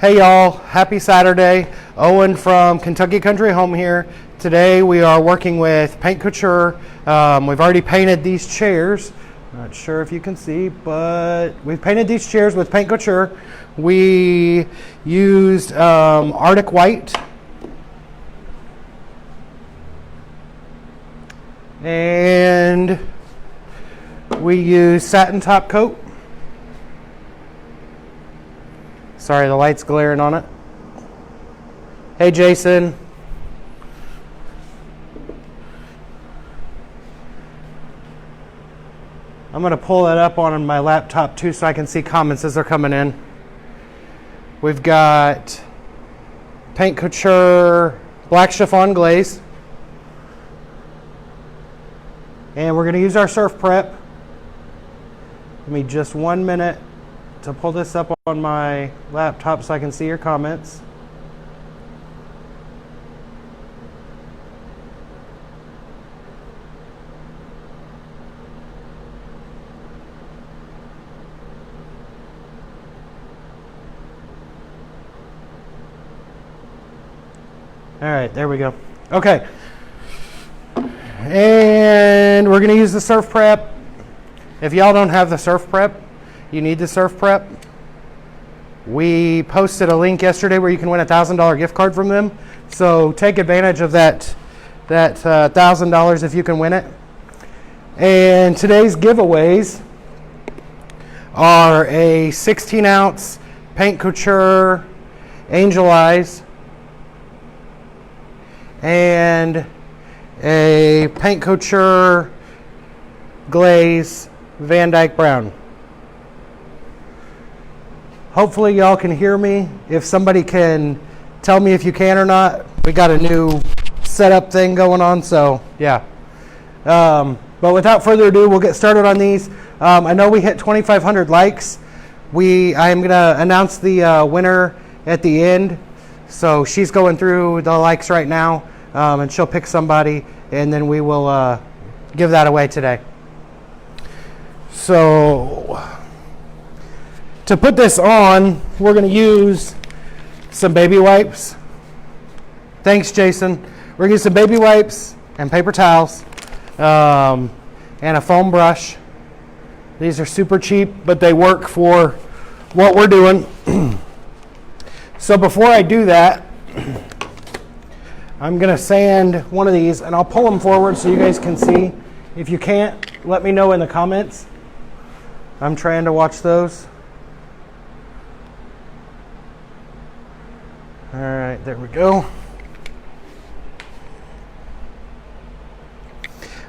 Hey y'all, happy Saturday. Owen from Kentucky Country Home here. Today we are working with Paint Couture. We've already painted these chairs. Not sure if you can see, but we've painted these chairs with Paint Couture. We used Arctic White and we used satin top coat. Sorry, the light's glaring on it. Hey, Jason. I'm going to pull that up on my laptop too so I can see comments as they're coming in. We've got Paint Couture Black Chiffon Glaze. And we're going to use our surf prep. Give me just 1 minute to pull this up on my laptop so I can see your comments. All right, there we go. Okay. And we're going to use the surf prep. If y'all don't have the surf prep, you need the surf prep. We posted a link yesterday where you can win a $1,000 gift card from them. So take advantage of that $1,000 if you can win it. And today's giveaways are a 16-ounce Paint Couture Angel Eyes and a Paint Couture Glaze Van Dyke Brown. Hopefully y'all can hear me. If somebody can tell me if you can or not. We got a new setup thing going on, so yeah. But without further ado, we'll get started on these. I know we hit 2,500 likes. I am gonna announce the winner at the end. So she's going through the likes right now, and she'll pick somebody, and then we will give that away today. So to put this on, we're going to use some baby wipes. Thanks, Jason. We're going to use some baby wipes and paper towels and a foam brush. These are super cheap, but they work for what we're doing. So before I do that, I'm going to sand one of these, and I'll pull them forward so you guys can see. If you can't, let me know in the comments. I'm trying to watch those. All right, there we go. All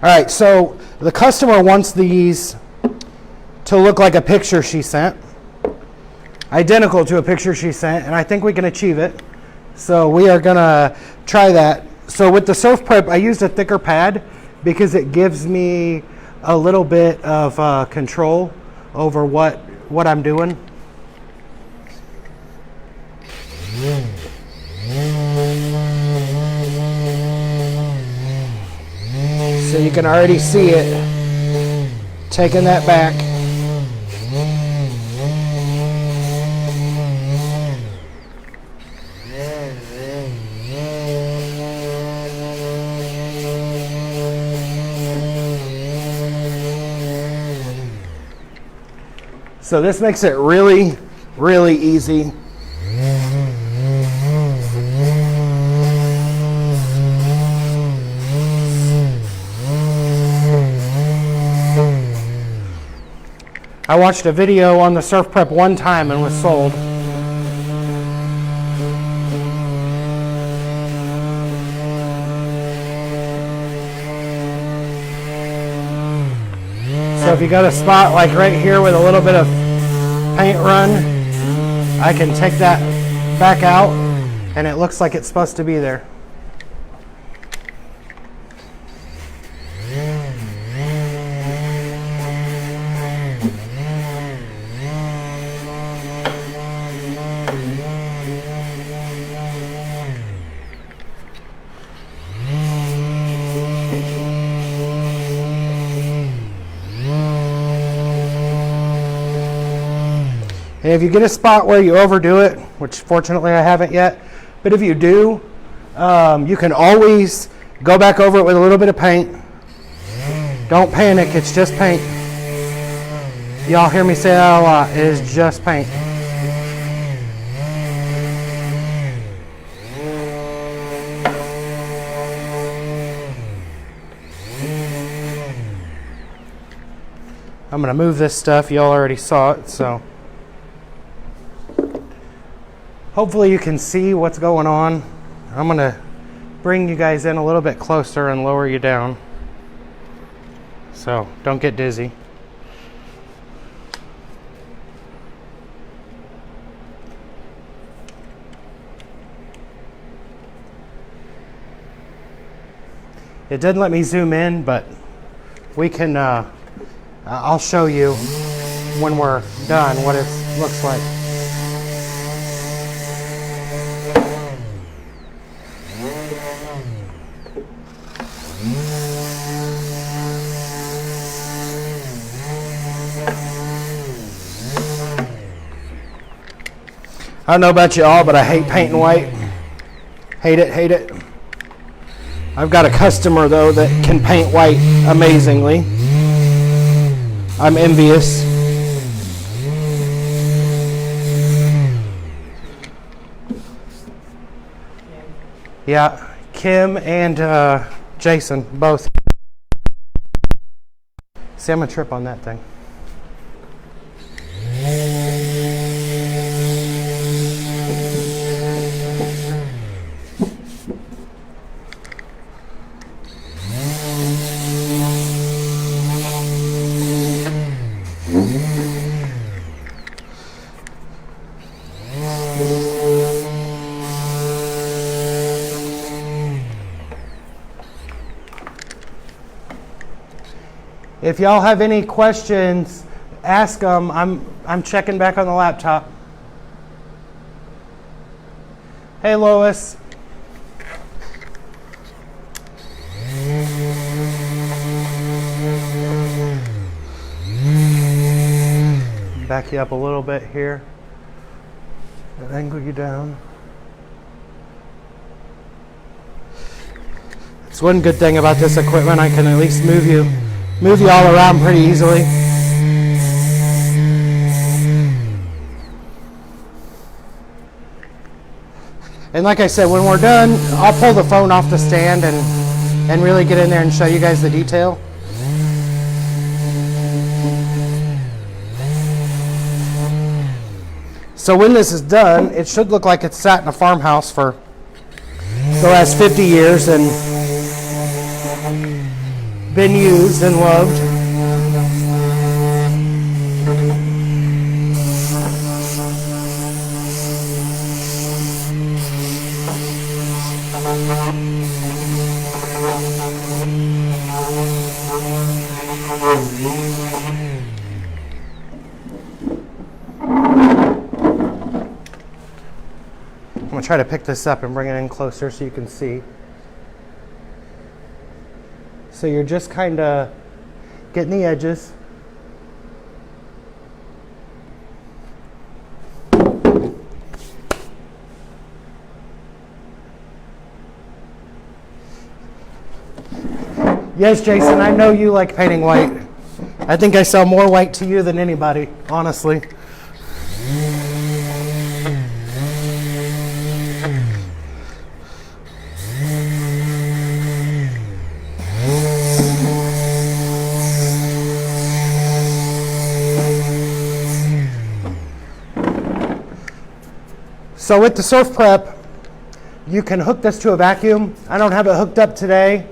right, so the customer wants these to look like a picture she sent, identical to a picture she sent, and I think we can achieve it. So we are gonna try that. So with the surf prep, I used a thicker pad because it gives me a little bit of control over what I'm doing. So you can already see it, taking that back. So this makes it really, really easy. I watched a video on the surf prep one time and was sold. So if you got a spot like right here with a little bit of paint run, I can take that back out and it looks like it's supposed to be there. if you get a spot where you overdo it, which fortunately I haven't yet, but if you do, you can always go back over it with a little bit of paint. Don't panic, it's just paint. Y'all hear me say that a lot, it is just paint. I'm gonna move this stuff, y'all already saw it, so. Hopefully you can see what's going on. I'm gonna bring you guys in a little bit closer and lower you down. So don't get dizzy. It didn't let me zoom in, but we can, I'll show you when we're done what it looks like. I don't know about y'all, but I hate painting white. Hate it, hate it. I've got a customer though that can paint white amazingly. I'm envious. Yeah, Kim and Jason, both. See, I'm gonna trip on that thing. If y'all have any questions, ask them. I'm checking back on the laptop. Hey, Lois. Back you up a little bit here. Angle you down. It's one good thing about this equipment. I can at least move you all around pretty easily. And like I said, when we're done, I'll pull the phone off the stand and really get in there and show you guys the detail. So when this is done, it should look like it's sat in a farmhouse for the last 50 years and been used and loved. I'm going to try to pick this up and bring it in closer so you can see. So you're just kind of getting the edges. Yes, Jason, I know you like painting white. I think I sell more white to you than anybody, honestly. So with the Surf Prep, you can hook this to a vacuum. I don't have it hooked up today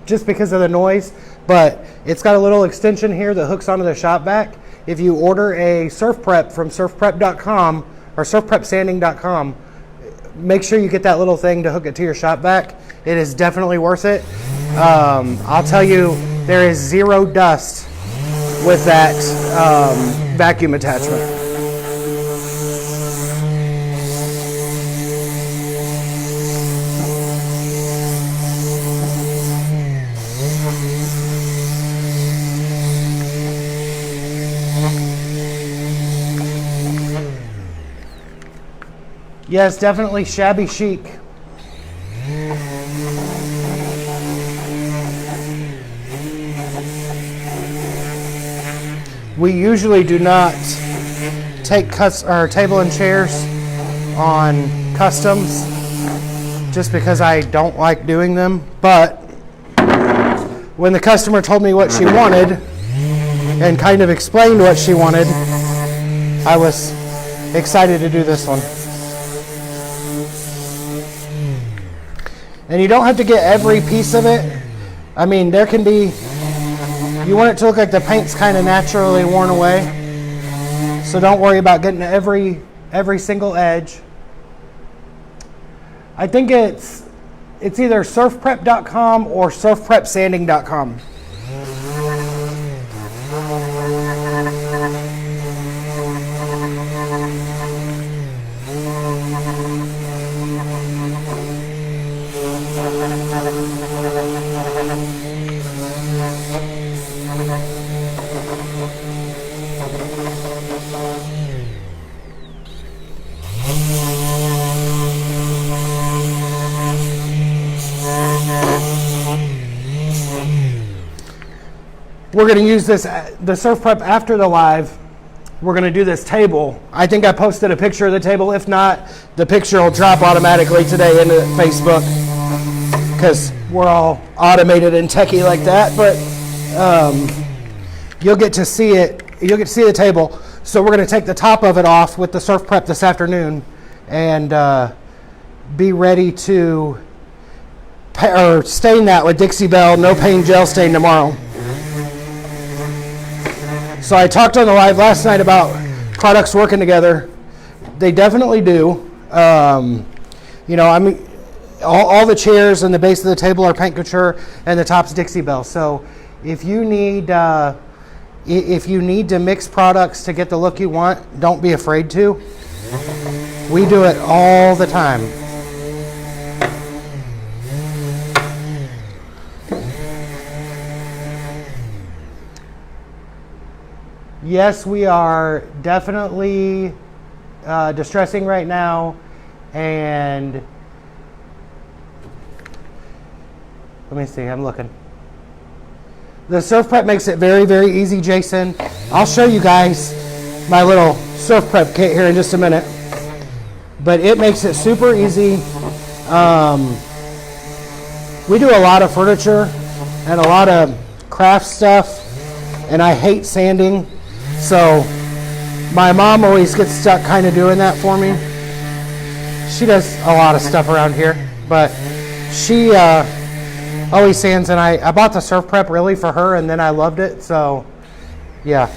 just because of the noise, but it's got a little extension here that hooks onto the shop vac. If you order a Surf Prep from surfprep.com or surfprepsanding.com, make sure you get that little thing to hook it to your shop vac. It is definitely worth it. I'll tell you, there is zero dust with that vacuum attachment. Yes, definitely shabby chic. We usually do not take our table and chairs on customs just because I don't like doing them. But when the customer told me what she wanted and kind of explained what she wanted, I was excited to do this one. And you don't have to get every piece of it. I mean, there can be, you want it to look like the paint's kind of naturally worn away. So don't worry about getting every single edge. I think it's either surfprep.com or surfprepsanding.com. We're going to use the Surf Prep after the live. We're going to do this table. I think I posted a picture of the table. If not, the picture will drop automatically today into Facebook because we're all automated and techie like that. But you'll get to see it. You'll get to see the table. So we're going to take the top of it off with the Surf Prep this afternoon and be ready to stain that with Dixie Belle No Pain Gel Stain tomorrow. So I talked on the live last night about products working together. They definitely do. You know, I mean, all the chairs and the base of the table are Paint Couture, and the top's Dixie Belle. So if you need to mix products to get the look you want, don't be afraid to. We do it all the time. Yes, we are definitely distressing right now, and let me see, I'm looking. The Surf Prep makes it very, very easy, Jason. I'll show you guys my little Surf Prep kit here in just a minute, but it makes it super easy. We do a lot of furniture and a lot of craft stuff, and I hate sanding. So my mom always gets stuck kind of doing that for me. She does a lot of stuff around here, but she always sands, and I bought the Surf Prep really for her, and then I loved it. So yeah,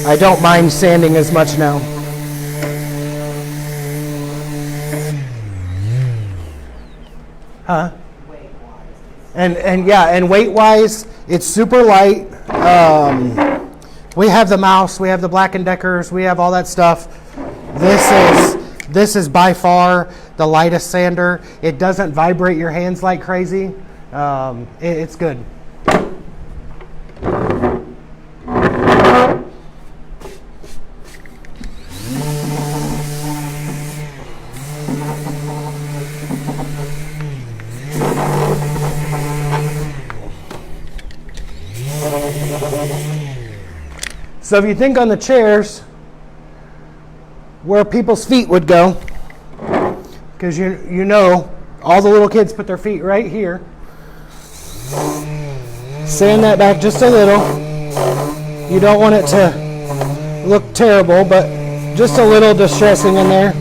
I don't mind sanding as much now. Huh? And weight-wise, it's super light. We have the mouse, we have the Black & Deckers, we have all that stuff. This is by far the lightest sander. It doesn't vibrate your hands like crazy. It's good. So if you think on the chairs where people's feet would go, because you know all the little kids put their feet right here, sand that back just a little. You don't want it to look terrible, but just a little distressing in there.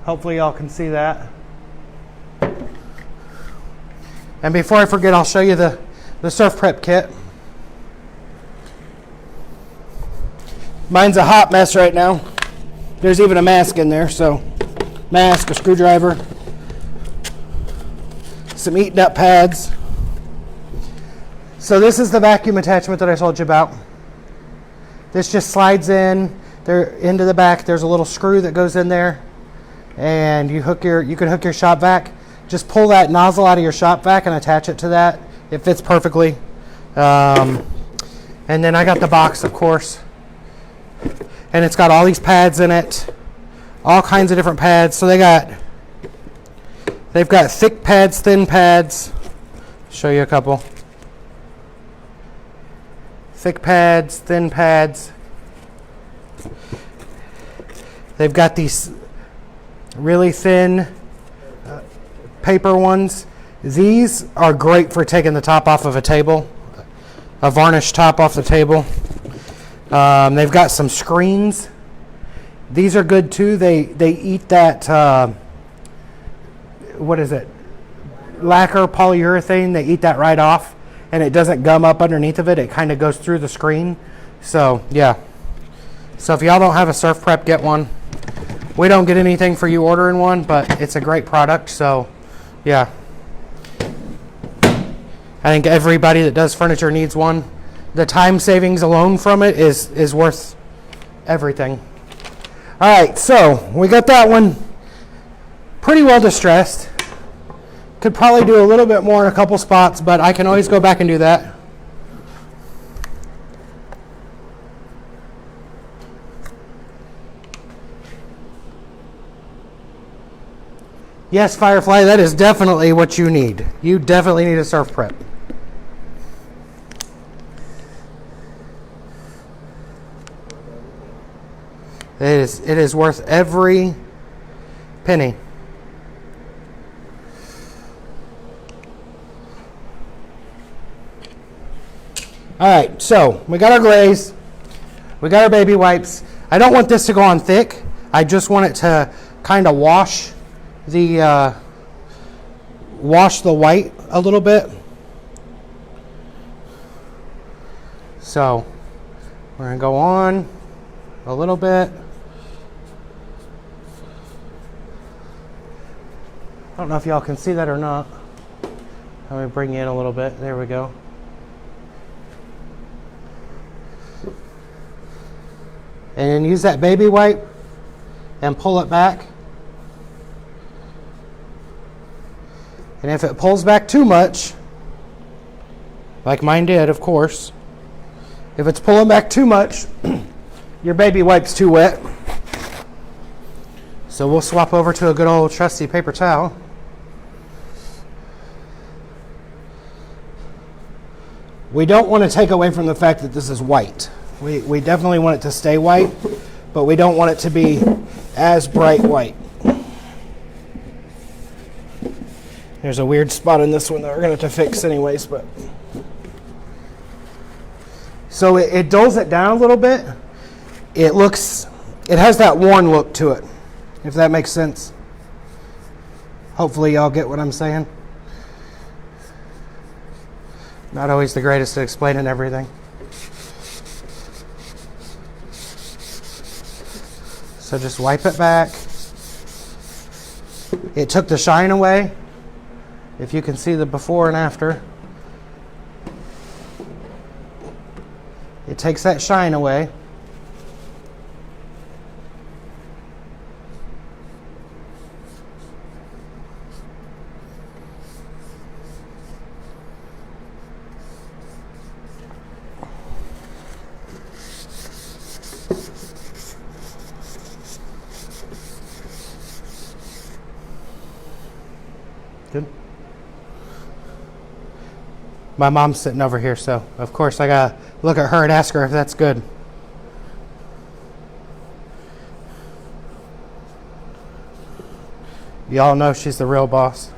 Hopefully y'all can see that. And before I forget, I'll show you the Surf Prep kit. Mine's a hot mess right now. There's even a mask in there, so mask, a screwdriver, some eaten up pads. So this is the vacuum attachment that I told you about. This just slides in there into the back. There's a little screw that goes in there, and you can hook your shop vac. Just pull that nozzle out of your shop vac and attach it to that. It fits perfectly. And then I got the box, of course. And it's got all these pads in it. All kinds of different pads. So they've got thick pads, thin pads. Show you a couple. Thick pads, thin pads. They've got these really thin paper ones. These are great for taking the top off of a table, a varnished top off the table. They've got some screens. These are good too. They eat that, what is it? Lacquer, polyurethane. They eat that right off, and it doesn't gum up underneath of it. It kind of goes through the screen. So yeah. So if y'all don't have a surf prep, get one. We don't get anything for you ordering one, but it's a great product. So yeah. I think everybody that does furniture needs one. The time savings alone from it is worth everything. All right, so we got that one pretty well distressed. Could probably do a little bit more in a couple spots, but I can always go back and do that. Yes, Firefly, that is definitely what you need. You definitely need a surf prep. It is worth every penny. All right, so we got our glaze. We got our baby wipes. I don't want this to go on thick. I just want it to kind of wash the white a little bit. So we're gonna go on a little bit. I don't know if y'all can see that or not. Let me bring you in a little bit. There we go. And then use that baby wipe and pull it back. And if it pulls back too much, like mine did, of course, if it's pulling back too much, your baby wipe's too wet. So we'll swap over to a good old trusty paper towel. We don't want to take away from the fact that this is white. We definitely want it to stay white, but we don't want it to be as bright white. There's a weird spot in this one that we're going to have to fix anyways, but so it dulls it down a little bit. It has that worn look to it, if that makes sense. Hopefully y'all get what I'm saying. Not always the greatest at explaining everything. So just wipe it back. It took the shine away. If you can see the before and after. It takes that shine away. Good. My mom's sitting over here, so of course I gotta look at her and ask her if that's good. Y'all know she's the real boss.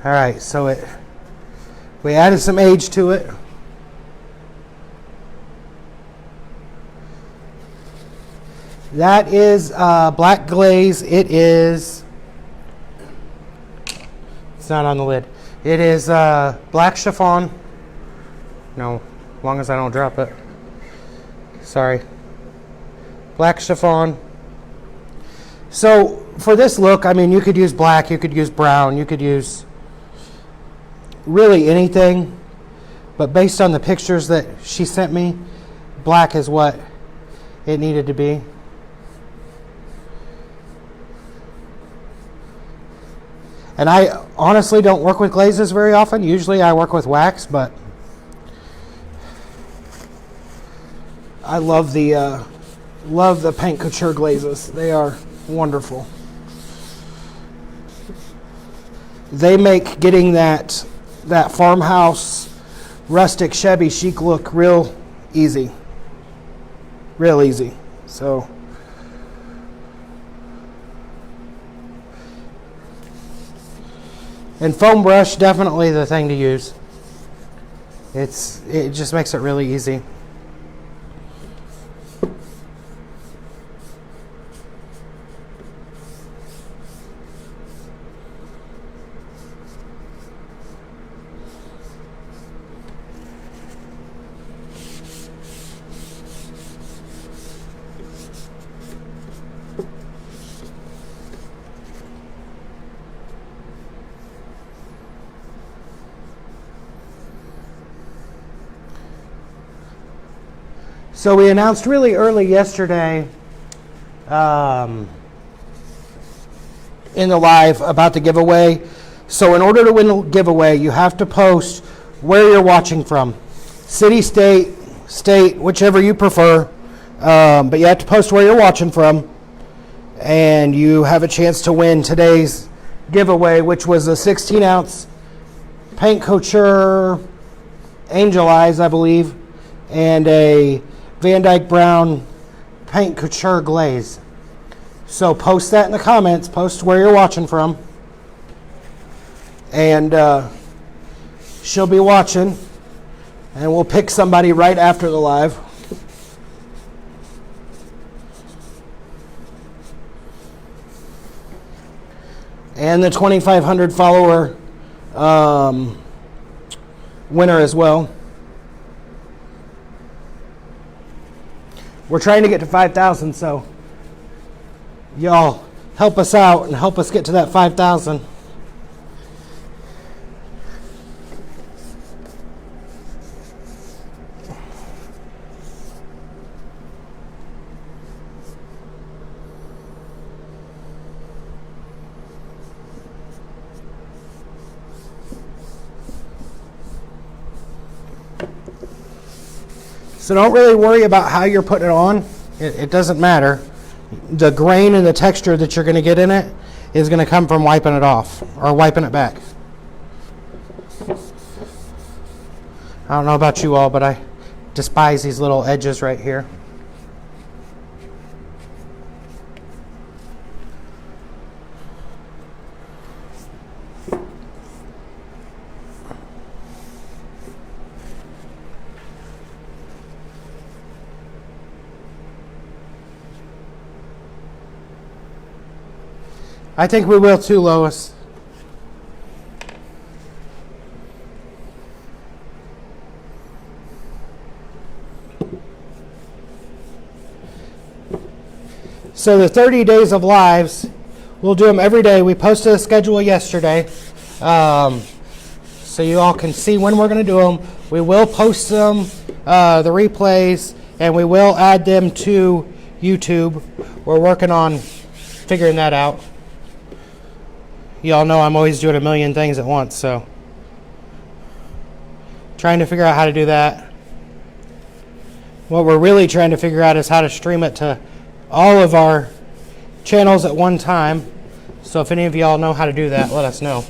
All right, so we added some age to it. That is black glaze. It's not on the lid. It is black chiffon. No, as long as I don't drop it. Sorry. Black chiffon. So for this look, I mean, you could use black, you could use brown, you could use really anything. But based on the pictures that she sent me, black is what it needed to be. And I honestly don't work with glazes very often. Usually I work with wax, but I love the paint Couture glazes. They are wonderful. They make getting that farmhouse rustic shabby chic look real easy. Real easy. So and foam brush, definitely the thing to use. It just makes it really easy. So we announced really early yesterday in the live about the giveaway. So in order to win the giveaway, you have to post where you're watching from. City, state, whichever you prefer. But you have to post where you're watching from. And you have a chance to win today's giveaway, which was a 16-ounce Paint Couture Angel Eyes, I believe, and a Van Dyke Brown Paint Couture Glaze. So post that in the comments. Post where you're watching from. And she'll be watching. And we'll pick somebody right after the live. And the 2,500 follower winner as well. We're trying to get to 5,000, so y'all help us out and help us get to that 5,000. So don't really worry about how you're putting it on. It doesn't matter. The grain and the texture that you're going to get in it is going to come from wiping it off or wiping it back. I don't know about you all, but I despise these little edges right here. I think we will too, Lois. So the 30 days of lives, we'll do them every day. We posted a schedule yesterday, so you all can see when we're going to do them. We will post them, the replays, and we will add them to YouTube. We're working on figuring that out. Y'all know I'm always doing a million things at once, so trying to figure out how to do that. What we're really trying to figure out is how to stream it to all of our channels at one time. So if any of y'all know how to do that, let us know.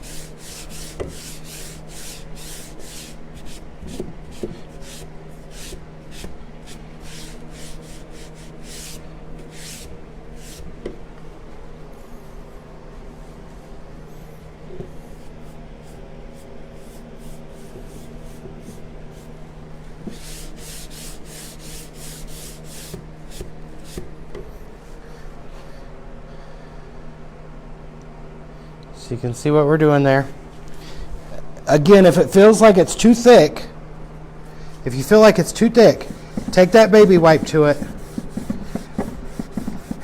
So you can see what we're doing there. Again, if it feels like it's too thick, if you feel like it's too thick, take that baby wipe to it.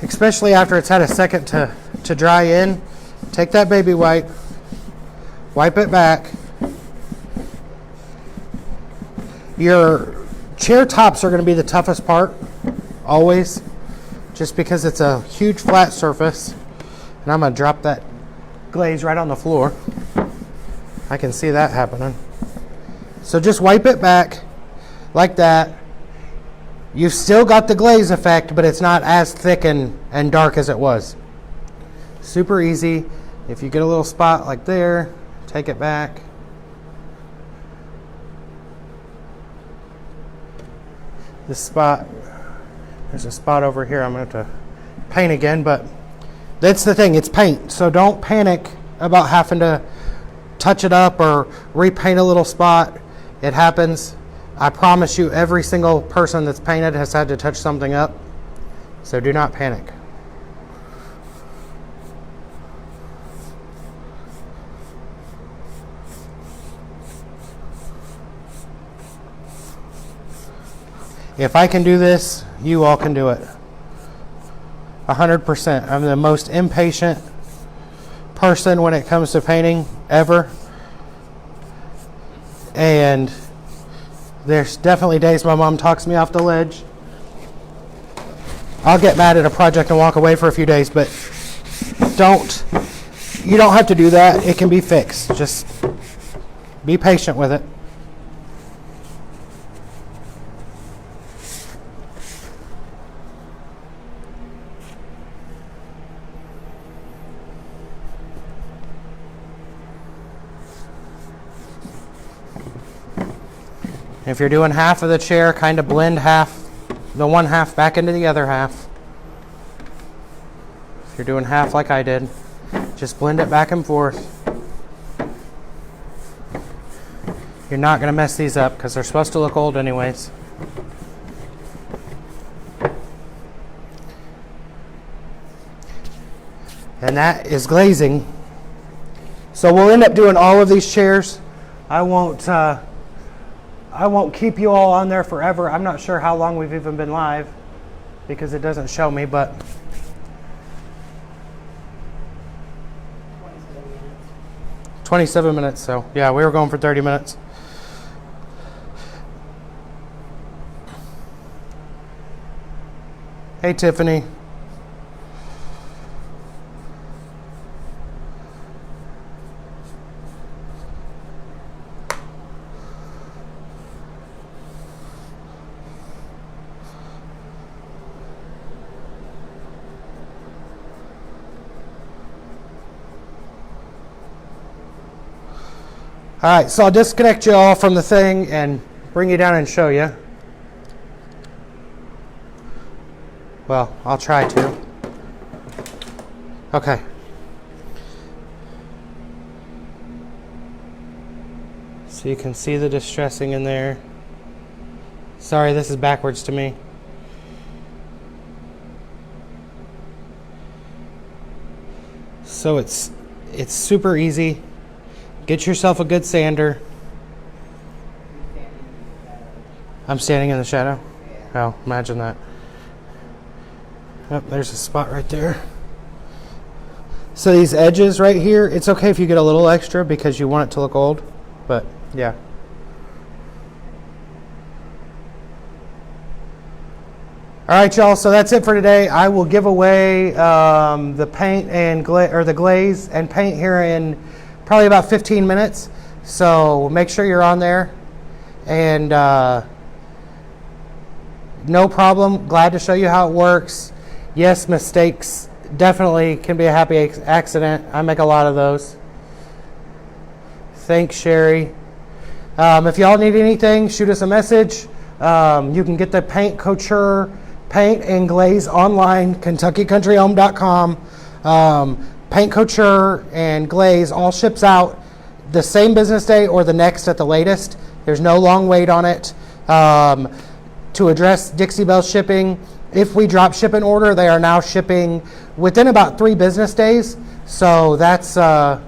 Especially after it's had a second to dry in. Take that baby wipe, wipe it back. Your chair tops are going to be the toughest part always, just because it's a huge flat surface. And I'm going to drop that glaze right on the floor. I can see that happening. So just wipe it back like that. You've still got the glaze effect, but it's not as thick and dark as it was. Super easy. If you get a little spot like there, take it back. This spot, there's a spot over here I'm going to have to paint again, but that's the thing, it's paint. So don't panic about having to touch it up or repaint a little spot. It happens. I promise you, every single person that's painted has had to touch something up. So do not panic. If I can do this, you all can do it. 100%. I'm the most impatient person when it comes to painting ever. And there's definitely days my mom talks me off the ledge. I'll get mad at a project and walk away for a few days, but you don't have to do that. It can be fixed. Just be patient with it. If you're doing half of the chair, kind of blend the one half back into the other half. If you're doing half like I did, just blend it back and forth. You're not going to mess these up because they're supposed to look old anyways. And that is glazing. So we'll end up doing all of these chairs. I won't keep you all on there forever. I'm not sure how long we've even been live because it doesn't show me, but 27 minutes. So yeah, we were going for 30 minutes. Hey, Tiffany. All right, so I'll disconnect you all from the thing and bring you down and show you. Well, I'll try to. Okay. So you can see the distressing in there. Sorry, this is backwards to me. So it's super easy. Get yourself a good sander. I'm standing in the shadow? Oh, imagine that. Oh, there's a spot right there. So these edges right here, it's okay if you get a little extra because you want it to look old, but yeah. All right, y'all, so that's it for today. I will give away the paint and the glaze and paint here in probably about 15 minutes. So make sure you're on there. And no problem. Glad to show you how it works. Yes, mistakes definitely can be a happy accident. I make a lot of those. Thanks, Sherry. If y'all need anything, shoot us a message. You can get the Couture paint and glaze online, KentuckyCountryHome.com. Paint, Couture, and glaze all ships out the same business day or the next at the latest. There's no long wait on it. To address Dixie Belle shipping, if we drop ship an order, they are now shipping within about 3 business days. So that's a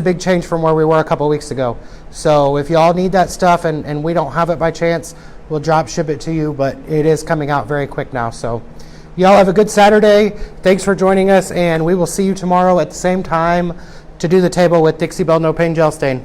big change from where we were a couple weeks ago. So if y'all need that stuff and we don't have it by chance, we'll drop ship it to you, but it is coming out very quick now. So y'all have a good Saturday. Thanks for joining us, and we will see you tomorrow at the same time to do the table with Dixie Belle No Pain Gel Stain.